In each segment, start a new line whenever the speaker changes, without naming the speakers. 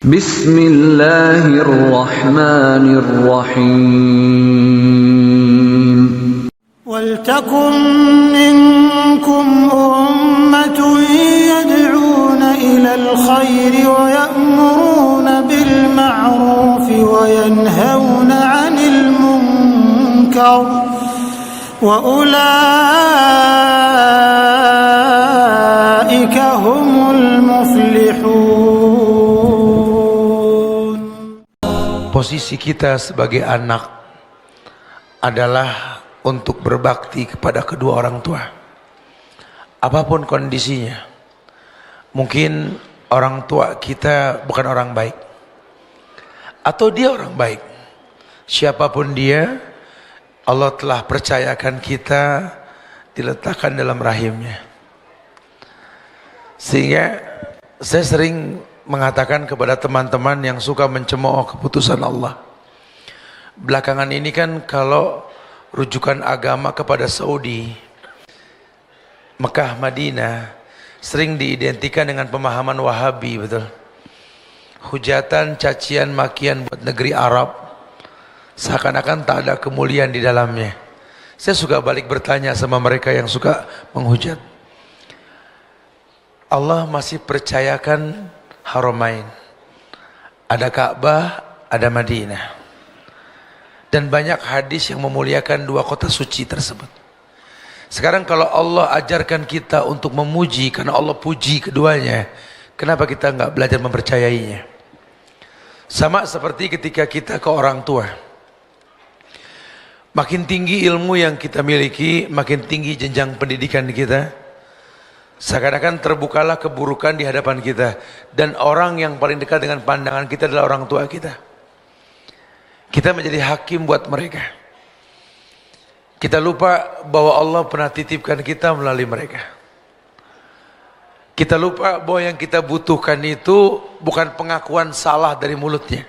Bismillahirrahmanirrahim.
وَلْتَكُن مِّنكُمْ أُمَّةٌ يَدْعُونَ إِلَى الْخَيْرِ وَيَأْمُرُونَ بِالْمَعْرُوفِ وَيَنْهَوْنَ عَنِ الْمُنكَرِ وَأُولَٰئِكَ هُمُ الْمُفْلِحُونَ.
Posisi kita sebagai anak adalah untuk berbakti kepada kedua orang tua apapun kondisinya. Mungkin orang tua kita bukan orang baik atau dia orang baik, siapapun dia, Allah telah percayakan kita diletakkan dalam rahimnya. Sehingga saya sering mengatakan kepada teman-teman yang suka mencemooh keputusan Allah, belakangan ini kan kalau rujukan agama kepada Saudi, Mekah, Madinah sering diidentikan dengan pemahaman Wahabi, betul. Hujatan, cacian, makian buat negeri Arab, seakan-akan tak ada kemuliaan di dalamnya. Saya suka balik bertanya sama mereka yang suka menghujat. Allah masih percayakan Haramain, ada Ka'bah, ada Madinah, dan banyak hadis yang memuliakan dua kota suci tersebut. Sekarang kalau Allah ajarkan kita untuk memuji karena Allah puji keduanya, kenapa kita enggak belajar mempercayainya? Sama seperti ketika kita ke orang tua, makin tinggi ilmu yang kita miliki, makin tinggi jenjang pendidikan kita, seakan-akan terbukalah keburukan di hadapan kita, dan orang yang paling dekat dengan pandangan kita adalah orang tua kita. Kita menjadi hakim buat mereka. Kita lupa bahwa Allah pernah titipkan kita melalui mereka. Kita lupa bahwa yang kita butuhkan itu bukan pengakuan salah dari mulutnya.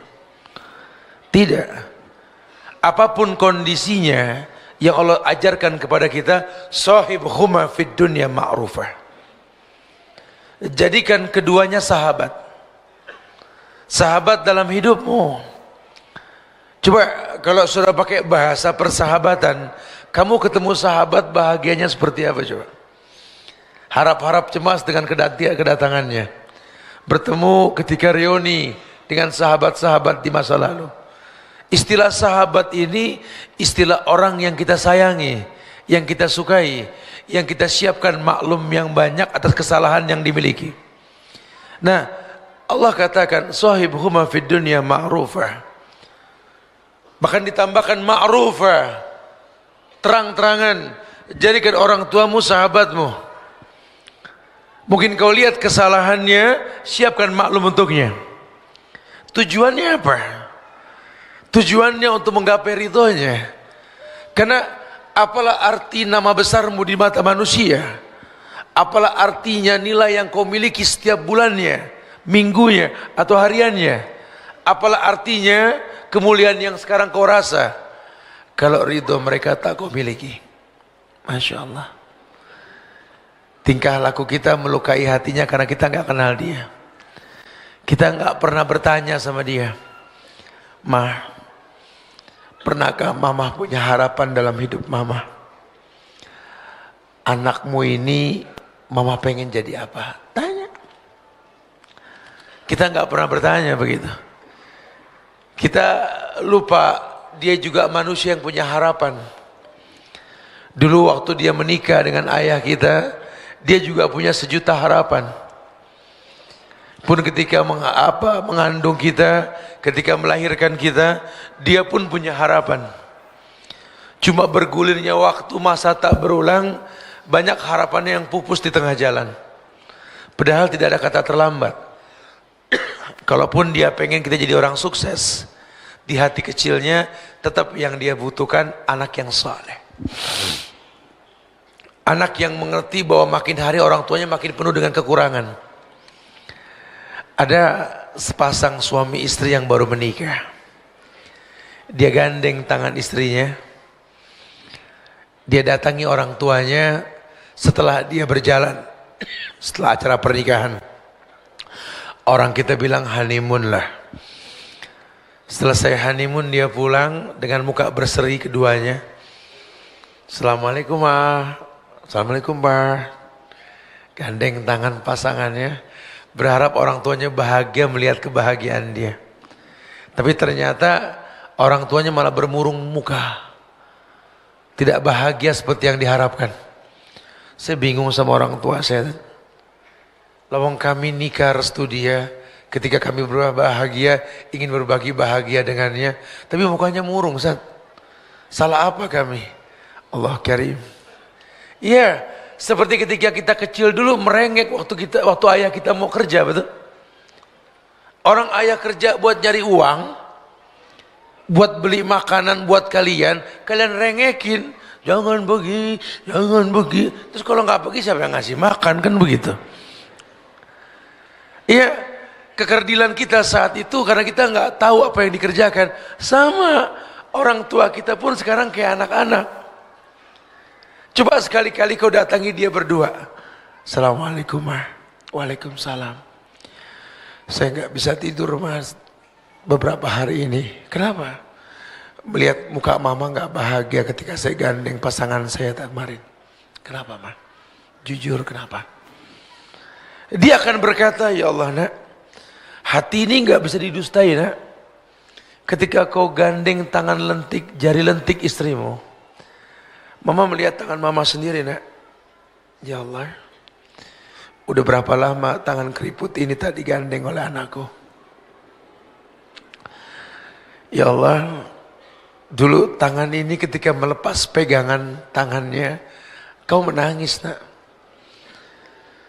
Tidak. Apapun kondisinya, yang Allah ajarkan kepada kita, sahibhuma fid dunya ma'rufah. Jadikan keduanya sahabat. Sahabat dalam hidupmu. Coba kalau sudah pakai bahasa persahabatan, kamu ketemu sahabat bahagianya seperti apa coba? Harap-harap cemas dengan kedatangannya. Bertemu ketika reuni dengan sahabat-sahabat di masa lalu. Istilah sahabat ini istilah orang yang kita sayangi, yang kita sukai, yang kita siapkan maklum yang banyak atas kesalahan yang dimiliki. Nah, Allah katakan sahibhuma fid dunya ma'rufah. Bahkan ditambahkan ma'rufah, terang-terangan, jadikan orang tuamu sahabatmu. Mungkin kau lihat kesalahannya, siapkan maklum untuknya. Tujuannya apa? Tujuannya untuk menggapai ridhonya. Karena apalah arti nama besarmu di mata manusia? Apalah artinya nilai yang kau miliki setiap bulannya, minggunya, atau hariannya? Apalah artinya kemuliaan yang sekarang kau rasa kalau ridho mereka tak kau miliki? Masya Allah. Tingkah laku kita melukai hatinya karena kita nggak kenal dia. Kita nggak pernah bertanya sama dia, "Mah, pernahkah mama punya harapan dalam hidup mama? Anakmu ini mama pengen jadi apa?" Tanya. Kita nggak pernah bertanya begitu. Kita lupa dia juga manusia yang punya harapan. Dulu waktu dia menikah dengan ayah kita, dia juga punya sejuta harapan. Pun ketika mengandung kita, ketika melahirkan kita, dia pun punya harapan. Cuma bergulirnya waktu, masa tak berulang, banyak harapannya yang pupus di tengah jalan. Padahal tidak ada kata terlambat. Kalaupun dia pengen kita jadi orang sukses, di hati kecilnya tetap yang dia butuhkan anak yang saleh. Anak yang mengerti bahwa makin hari orang tuanya makin penuh dengan kekurangan. Ada sepasang suami istri yang baru menikah. Dia gandeng tangan istrinya. Dia datangi orang tuanya setelah dia berjalan, setelah acara pernikahan. Orang kita bilang honeymoon lah. Selesai honeymoon dia pulang dengan muka berseri keduanya. Assalamualaikum ma. Assalamualaikum pa. Gandeng tangan pasangannya. Berharap orang tuanya bahagia melihat kebahagiaan dia. Tapi ternyata orang tuanya malah bermurung muka. Tidak bahagia seperti yang diharapkan. Saya bingung sama orang tua saya. Lawang kami nikah restu dia, ketika kami berbahagia, ingin berbagi bahagia dengannya, tapi mukanya murung, Ustaz. Salah apa kami? Allah Karim. Iya, seperti ketika kita kecil dulu merengek waktu ayah kita mau kerja, betul? Orang ayah kerja buat nyari uang, buat beli makanan buat kalian rengekin, jangan pergi, jangan pergi. Terus kalau nggak pergi siapa yang ngasih makan, kan begitu? Iya, kekerdilan kita saat itu karena kita nggak tahu apa yang dikerjakan. Sama orang tua kita pun sekarang kayak anak-anak. Coba sekali-kali kau datangi dia berdua. Assalamualaikum ma. Waalaikumsalam. Saya nggak bisa tidur mas beberapa hari ini. Kenapa? Melihat muka mama nggak bahagia ketika saya gandeng pasangan saya kemarin. Kenapa ma? Jujur kenapa? Dia akan berkata, ya Allah nak, hati ini nggak bisa didustai nak. Ketika kau gandeng tangan lentik, jari lentik istrimu, mama melihat tangan mama sendiri nak. Ya Allah, udah berapa lama tangan keriput ini tak digandeng oleh anakku. Ya Allah, dulu tangan ini ketika melepas pegangan tangannya, kau menangis nak.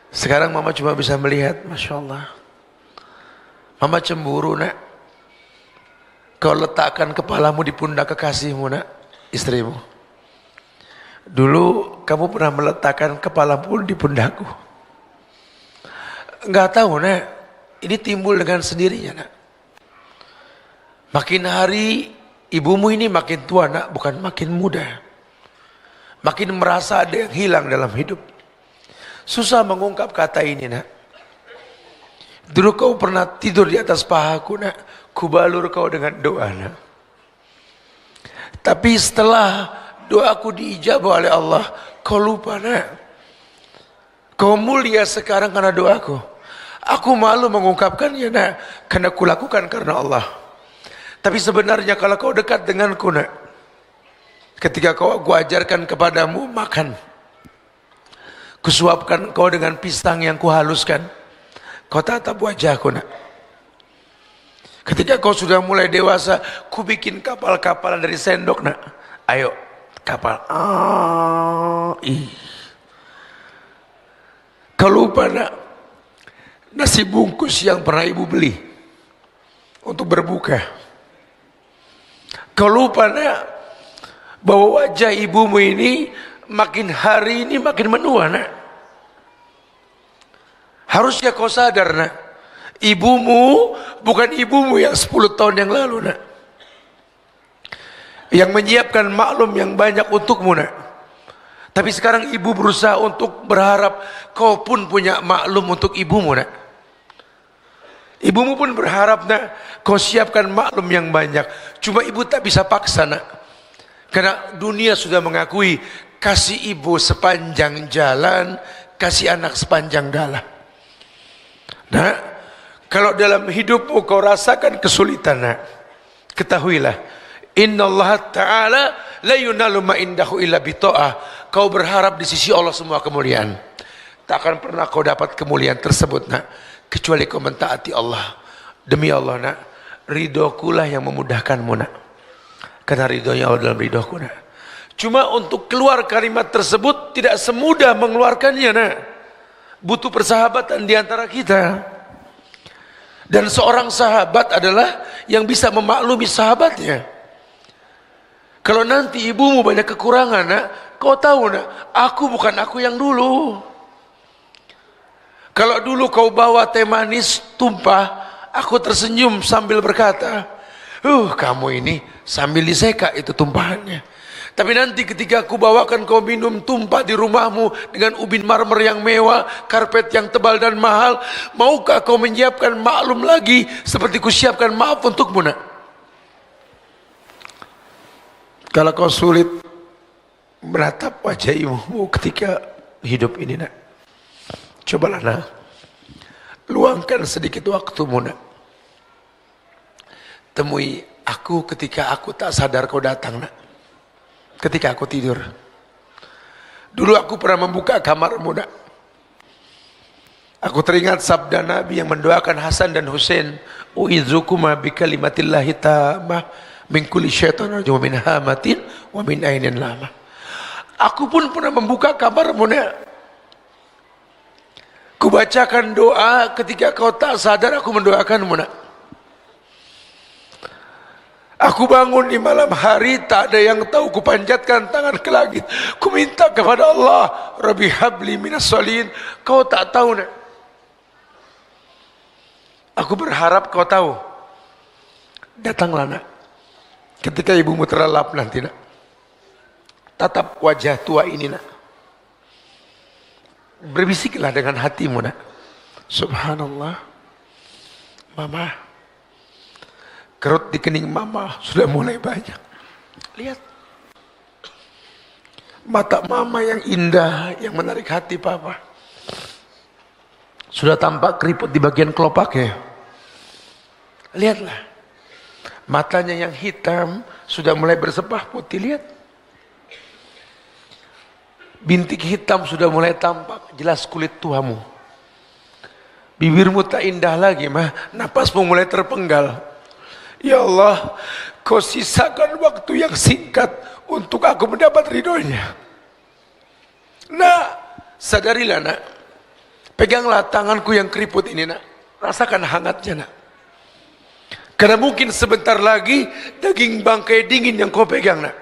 Sekarang mama cuma bisa melihat, Masya Allah. Mama cemburu nak. Kau letakkan kepalamu di pundak kekasihmu nak, istrimu. Dulu kamu pernah meletakkan kepalamu di pundakku. Enggak tahu nak, ini timbul dengan sendirinya nak. Makin hari ibumu ini makin tua nak, bukan makin muda. Makin merasa ada yang hilang dalam hidup. Susah mengungkap kata ini nak. Dulu kau pernah tidur di atas pahaku nak, kubalur kau dengan doa nak. Tapi setelah doaku diijabah oleh Allah, kau lupa nak. Kau mulia sekarang karena doaku. Aku malu mengungkapkannya nak, karena kulakukan karena Allah. Tapi sebenarnya kalau kau dekat denganku nak, ketika aku ajarkan kepadamu makan, kusuapkan kau dengan pisang yang kuhaluskan, kau tatap wajahku nak. Ketika kau sudah mulai dewasa, ku bikin kapal-kapalan dari sendok nak. Ayo kapal. Kau lupa nak, nasi bungkus yang pernah ibu beli untuk berbuka. Kau lupa nak, bahwa wajah ibumu ini makin hari ini makin menua nak. Harusnya kau sadar nak, ibumu bukan ibumu yang 10 tahun yang lalu nak, yang menyiapkan maklum yang banyak untukmu nak. Tapi sekarang ibu berusaha untuk berharap kau pun punya maklum untuk ibumu nak. Ibumu pun berharap nak, kau siapkan maklum yang banyak. Cuma ibu tak bisa paksa nak, karena dunia sudah mengakui kasih ibu sepanjang jalan, kasih anak sepanjang dalam. Nah, kalau dalam hidupmu kau rasakan kesulitan nak, ketahuilah, innallaha ta'ala la yunalu ma indahu illa bita'ah. Kau berharap di sisi Allah semua kemuliaan. Tak akan pernah kau dapat kemuliaan tersebut nak, kecuali kau mentaati Allah. Demi Allah nak, ridhokulah yang memudahkanmu nak, karena ridhonya Allah dalam ridhoku nak. Cuma untuk keluar kalimat tersebut tidak semudah mengeluarkannya nak. Butuh persahabatan di antara kita. Dan seorang sahabat adalah yang bisa memaklumi sahabatnya. Kalau nanti ibumu banyak kekurangan nak, kau tahu nak, aku bukan aku yang dulu. Kalau dulu kau bawa teh manis tumpah, aku tersenyum sambil berkata, kamu ini sambil diseka itu tumpahannya. Tapi nanti ketika aku bawakan kau minum tumpah di rumahmu dengan ubin marmer yang mewah, karpet yang tebal dan mahal, maukah kau menyiapkan maklum lagi seperti kusiapkan maaf untukmu, nak? Kalau kau sulit menatap wajah ibumu ketika hidup ini, nak, cobalah, nak, luangkan sedikit waktumu, nak. Temui aku ketika aku tak sadar kau datang, nak. Ketika aku tidur. Dulu aku pernah membuka kamarmu, nak. Aku teringat sabda Nabi yang mendoakan Hasan dan Husain, u'idzukuma bikalimatillahi tammah min kulli syaitan rajim wa min hamatin wa min ainin lamah. Aku pun pernah membuka kamarmu, nak. Kubacakan doa ketika kau tak sadar aku mendoakanmu, nak. Aku bangun di malam hari, tak ada yang tahu, ku panjatkan tangan ke langit, ku minta kepada Allah, Rabbi habli minas solihin. Kau tak tahu, nak. Aku berharap kau tahu. Datanglah, nak, ketika ibumu terlelap nanti, nak. Tatap wajah tua ini, nak. Berbisiklah dengan hatimu, nak. Subhanallah, mama, kerut di kening mama sudah mulai banyak. Lihat mata mama yang indah, yang menarik hati papa. Sudah tampak keriput di bagian kelopaknya. Lihatlah, matanya yang hitam sudah mulai bersepah putih. Lihat, bintik hitam sudah mulai tampak, jelas kulit tuamu. Bibirmu tak indah lagi, mah. Napasmu mulai terpenggal. Ya Allah, kau sisakan waktu yang singkat untuk aku mendapat ridhonya. Nak, sadarilah, nak. Peganglah tanganku yang keriput ini, nak. Rasakan hangatnya, nak. Karena mungkin sebentar lagi daging bangkai dingin yang kau pegang, nak.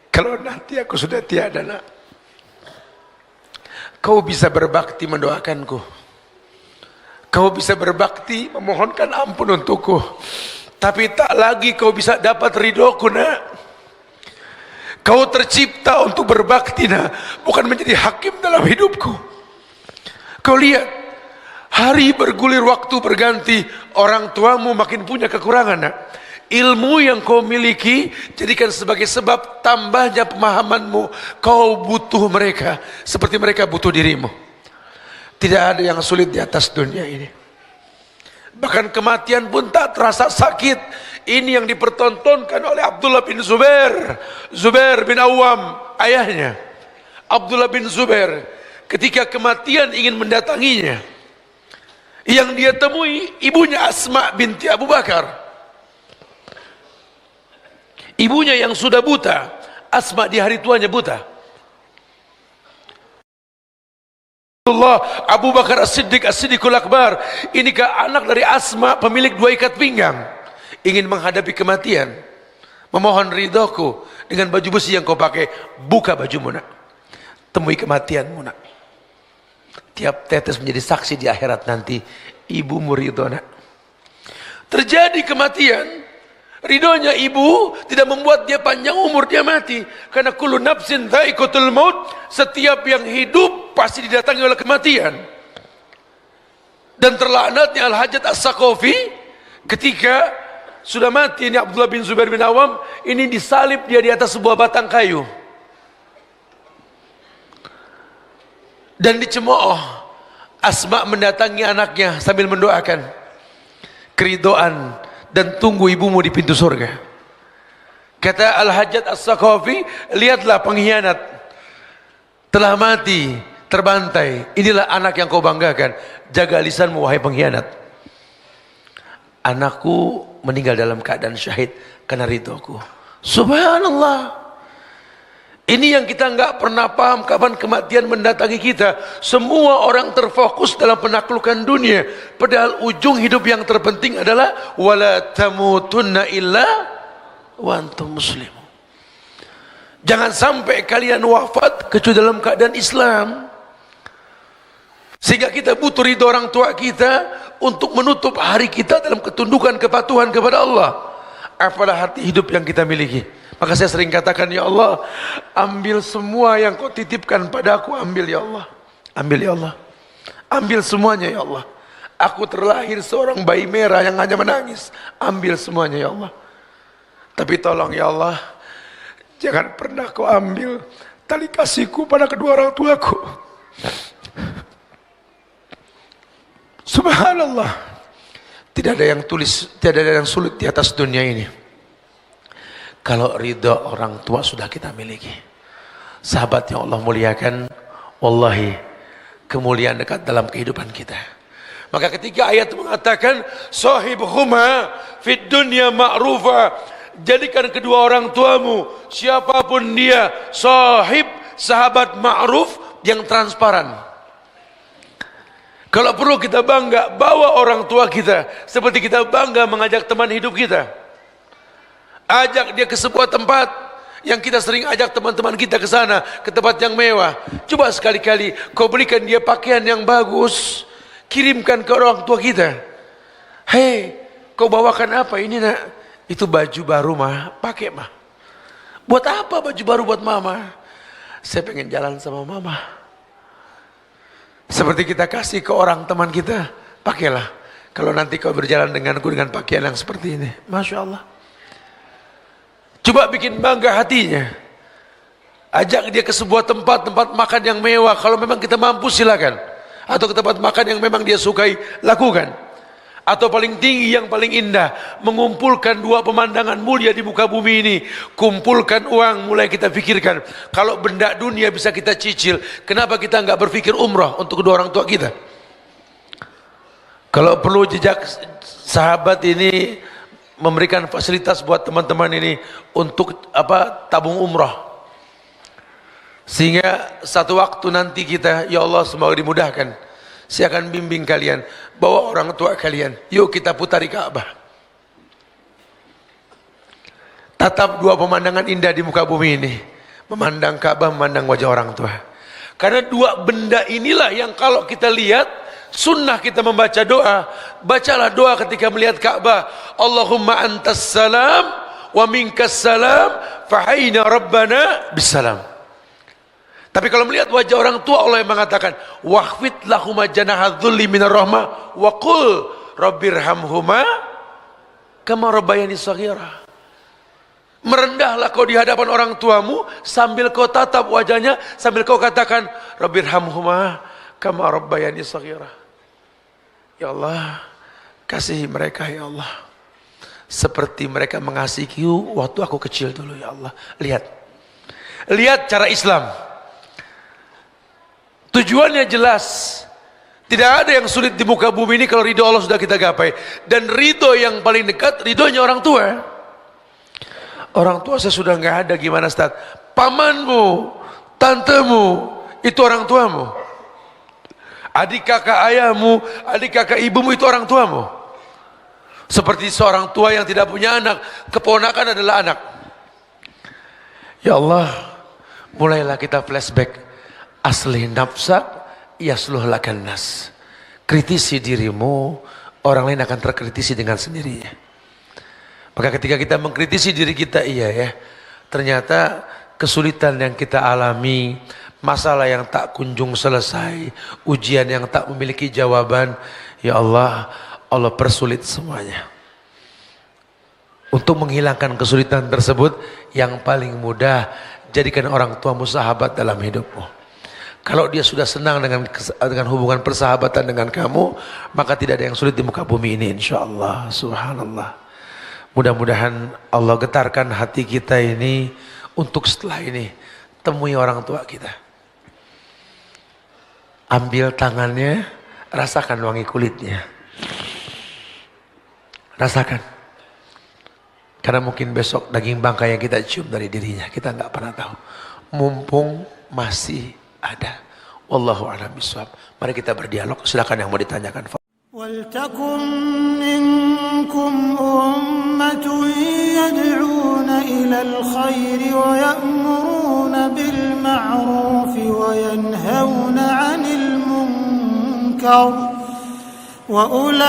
Kalau nanti aku sudah tiada, nak, kau bisa berbakti mendoakanku. Kau bisa berbakti memohonkan ampun untukku. Tapi tak lagi kau bisa dapat ridhoku, nak. Kau tercipta untuk berbakti, nak, bukan menjadi hakim dalam hidupku. Kau lihat, hari bergulir, waktu berganti, orang tuamu makin punya kekurangan, nak. Ilmu yang kau miliki jadikan sebagai sebab tambahnya pemahamanmu. Kau butuh mereka seperti mereka butuh dirimu. Tidak ada yang sulit di atas dunia ini. Bahkan kematian pun tak terasa sakit. Ini yang dipertontonkan oleh Abdullah bin Zubair. Zubair bin Awam, ayahnya. Abdullah bin Zubair, ketika kematian ingin mendatanginya, yang dia temui ibunya Asma binti Abu Bakar. Ibunya yang sudah buta. Asma di hari tuanya buta. Abu Bakar As-Siddiq, As-Siddiqul Akbar. Inikah anak dari Asma, pemilik 2 ikat pinggang, ingin menghadapi kematian, memohon ridhoku dengan baju besi yang kau pakai. Buka bajumu, nak. Temui kematianmu, nak. Tiap tetes menjadi saksi di akhirat nanti. Ibumu ridho, nak. Terjadi kematian, ridhonya ibu tidak membuat dia panjang umur, dia mati. Karena kullu nafsin dha'iqatul maut, setiap yang hidup pasti didatangi oleh kematian. Dan terlaknatnya Al-Hajjaj As-Saqafi ketika sudah mati ini Abdullah bin Zubair bin Awam, ini disalib dia di atas sebuah batang kayu dan dicemooh. Asma mendatangi anaknya sambil mendoakan keridhaan dan tunggu ibumu di pintu surga. Kata Al-Hajjaj As-Saqafi, lihatlah pengkhianat telah mati, terbantai. Inilah anak yang kau banggakan. Jaga lisanmu, wahai pengkhianat. Anakku meninggal dalam keadaan syahid karena ridhoku. Subhanallah. Ini yang kita nggak pernah paham, kapan kematian mendatangi kita. Semua orang terfokus dalam penaklukan dunia, padahal ujung hidup yang terpenting adalah wala tamutunna illa wa antum muslimun. Jangan sampai kalian wafat kecuali dalam keadaan Islam. Sehingga kita butuh ridho orang tua kita untuk menutup hari kita dalam ketundukan kepatuhan kepada Allah. Apalah arti hidup yang kita miliki? Maka saya sering katakan, ya Allah, ambil semua yang kau titipkan padaku, ambil ya Allah. Ambil ya Allah. Ambil semuanya ya Allah. Aku terlahir seorang bayi merah yang hanya menangis. Ambil semuanya ya Allah. Tapi tolong ya Allah, jangan pernah kau ambil tali kasihku pada kedua orang tuaku. Subhanallah. Tidak ada yang sulit di atas dunia ini. Kalau ridha orang tua sudah kita miliki. Sahabat yang Allah muliakan, wallahi kemuliaan dekat dalam kehidupan kita. Maka ketika ayat mengatakan sahibhuma fid dunya ma'rufa, jadikan kedua orang tuamu, siapapun dia, sahib, sahabat ma'ruf yang transparan. Kalau perlu kita bangga bawa orang tua kita, seperti kita bangga mengajak teman hidup kita. Ajak dia ke sebuah tempat yang kita sering ajak teman-teman kita ke sana, ke tempat yang mewah. Coba sekali-kali kau belikan dia pakaian yang bagus, kirimkan ke orang tua kita. Hei, kau bawakan apa ini nak? Itu baju baru mah, pakai mah. Buat apa baju baru buat mama? Saya pengen jalan sama mama. Seperti kita kasih ke orang teman kita, pakailah. Kalau nanti kau berjalan denganku dengan pakaian yang seperti ini, Masya Allah. Coba bikin bangga hatinya. Ajak dia ke sebuah tempat makan yang mewah. Kalau memang kita mampu silakan. Atau ke tempat makan yang memang dia sukai, lakukan. Atau paling tinggi, yang paling indah, mengumpulkan dua pemandangan mulia di muka bumi ini. Kumpulkan uang, mulai kita pikirkan, kalau benda dunia bisa kita cicil, kenapa kita enggak berpikir umrah untuk kedua orang tua kita? Kalau perlu jejak sahabat ini memberikan fasilitas buat teman-teman ini untuk tabung umrah, sehingga satu waktu nanti kita, ya Allah semoga dimudahkan, saya akan bimbing kalian, bawa orang tua kalian, yuk kita putari Ka'bah. Tatap dua pemandangan indah di muka bumi ini, memandang Ka'bah, memandang wajah orang tua. Karena dua benda inilah yang kalau kita lihat, sunnah kita membaca doa. Bacalah doa ketika melihat Ka'bah, Allahumma antas salam wa minkas salam fahayna rabbana bisalam. Tapi kalau melihat wajah orang tua, Allah yang mengatakan, wahfid lahuma janaha dhulli minar rahmah wa qul rabbirhamhuma kama rabbayani shaghira. Merendahlah kau di hadapan orang tuamu sambil kau tatap wajahnya, sambil kau katakan rabbirhamhuma kama rabbayani shaghira. Ya Allah, kasihi mereka ya Allah, seperti mereka mengasihiku waktu aku kecil dulu ya Allah. Lihat cara Islam. Tujuannya jelas. Tidak ada yang sulit di muka bumi ini kalau ridho Allah sudah kita gapai. Dan ridho yang paling dekat, ridhonya orang tua. Orang tua saya sudah nggak ada, gimana Ustaz? Pamanmu, tantemu, itu orang tuamu. Adik kakak ayahmu, adik kakak ibumu, itu orang tuamu. Seperti seorang tua yang tidak punya anak, keponakan adalah anak. Ya Allah, mulailah kita flashback. Aslih nafsak yasluh lakan nas. Kritisi dirimu, orang lain akan terkritisi dengan sendirinya. Maka ketika kita mengkritisi diri kita, iya ya, ternyata kesulitan yang kita alami, masalah yang tak kunjung selesai, ujian yang tak memiliki jawaban, ya Allah, Allah persulit semuanya. Untuk menghilangkan kesulitan tersebut, yang paling mudah, jadikan orang tuamu sahabat dalam hidupmu. Kalau dia sudah senang dengan hubungan persahabatan dengan kamu, maka tidak ada yang sulit di muka bumi ini, insya Allah. Subhanallah. Mudah-mudahan Allah getarkan hati kita ini untuk setelah ini temui orang tua kita. Ambil tangannya, rasakan wangi kulitnya. Rasakan. Karena mungkin besok daging bangkai yang kita cium dari dirinya, kita nggak pernah tahu. Mumpung masih ada. Wallahu a'lam bishawab. Mari kita berdialog. Silakan yang mau ditanyakan.
وَلْتَكُنْ مِنْكُمْ أُمَّةٌ يَدْعُونَ إِلَى الْخَيْرِ وَيَأْمُرُونَ بِالْمَعْرُوفِ وَيَنْهَوْنَ عَنِ الْمُنْكَرِ وأولئك